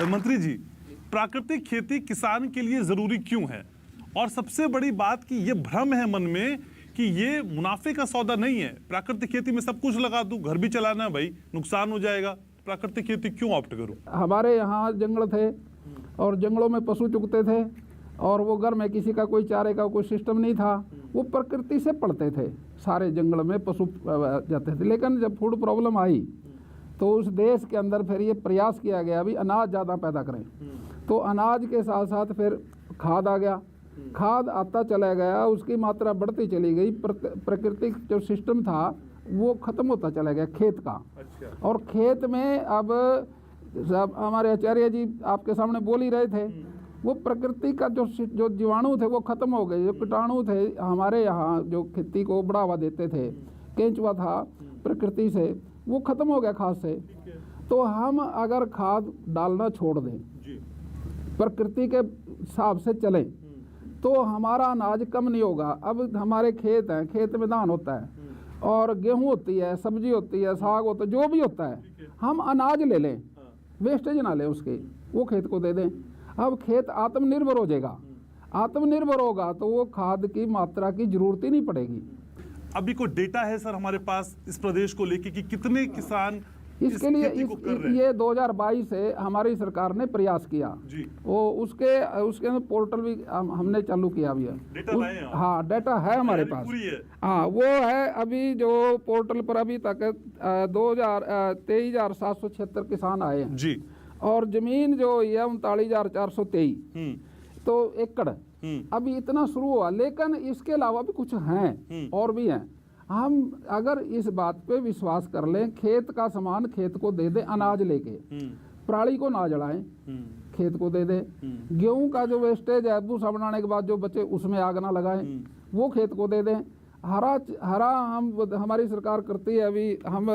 मंत्री जी, प्राकृतिक खेती किसान के लिए जरूरी क्यों है? और सबसे बड़ी बात कि ये भ्रम है मन में कि ये मुनाफे का सौदा नहीं है। प्राकृतिक खेती में सब कुछ लगा दूं, घर भी चलाना है भाई, नुकसान हो जाएगा, प्राकृतिक खेती क्यों ऑप्ट करूं? हमारे यहाँ जंगल थे और जंगलों में पशु चुगते थे और वो घर में किसी का कोई चारे का कोई सिस्टम नहीं था, वो प्रकृति से पड़ते थे, सारे जंगल में पशु जाते थे। लेकिन जब फूड प्रॉब्लम आई तो उस देश के अंदर फिर ये प्रयास किया गया भी अनाज ज़्यादा पैदा करें, तो अनाज के साथ साथ फिर खाद आ गया, खाद आता चला गया, उसकी मात्रा बढ़ती चली गई, प्राकृतिक जो सिस्टम था वो ख़त्म होता चला गया खेत का। अच्छा। और खेत में अब हमारे आचार्य जी आपके सामने बोल ही रहे थे, वो प्रकृति का जो जीवाणु थे वो खत्म हो गए, जो कीटाणु थे हमारे यहाँ जो खेती को बढ़ावा देते थे, केंचुआ था प्रकृति से, वो खत्म हो गया खाद से। तो हम अगर खाद डालना छोड़ दें, प्रकृति के हिसाब से चलें, तो हमारा अनाज कम नहीं होगा। अब हमारे खेत हैं, खेत में धान होता है और गेहूं होती है, सब्जी होती है, साग होता है, जो भी होता है, हम अनाज ले लें, वेस्टेज ना लें उसके, वो खेत को दे दें। अब खेत आत्मनिर्भर हो जाएगा, आत्मनिर्भर होगा तो वो खाद की मात्रा की जरूरत ही नहीं पड़ेगी। अभी कोई डेटा है सर हमारे पास इस प्रदेश को लेके कि कितने किसान इसके लिए ये 2022 से हमारी सरकार ने प्रयास किया जी। वो उसके अंदर पोर्टल भी हमने चालू किया भी है। डेटा लाए हैं? हाँ, डेटा है हमारे पास। हाँ, वो है अभी जो पोर्टल पर अभी तक 23,776 किसान आए हैं जी। और जमीन जो है 39,423 तो एकड़ अभी इतना शुरू हुआ। लेकिन इसके अलावा भी कुछ हैं और भी हैं। हम अगर इस बात पे विश्वास कर लें, खेत का सामान खेत को दे दें, अनाज लेके पराली को ना जलाएं, खेत को दे दें। गेहूं का जो वेस्टेज है भूसा बनाने के बाद जो बचे उसमें आग ना लगाएं, वो खेत को दे दें। हरा हमारी सरकार करती है, अभी हम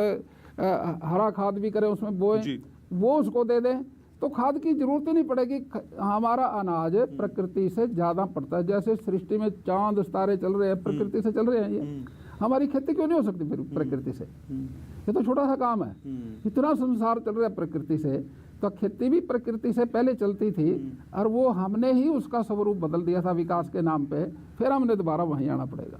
हरा खाद भी करें, उसमें बोएं, वो उसको दे दें, तो खाद की जरूरत ही नहीं पड़ेगी। हमारा अनाज प्रकृति से ज़्यादा पड़ता है। जैसे सृष्टि में चांद सितारे चल रहे हैं, प्रकृति से चल रहे हैं, ये हमारी खेती क्यों नहीं हो सकती फिर प्रकृति से? ये तो छोटा सा काम है, इतना संसार चल रहा है प्रकृति से। तो खेती भी प्रकृति से पहले चलती थी और वो हमने ही उसका स्वरूप बदल दिया था विकास के नाम पे, फिर हमने दोबारा वहीं आना पड़ेगा।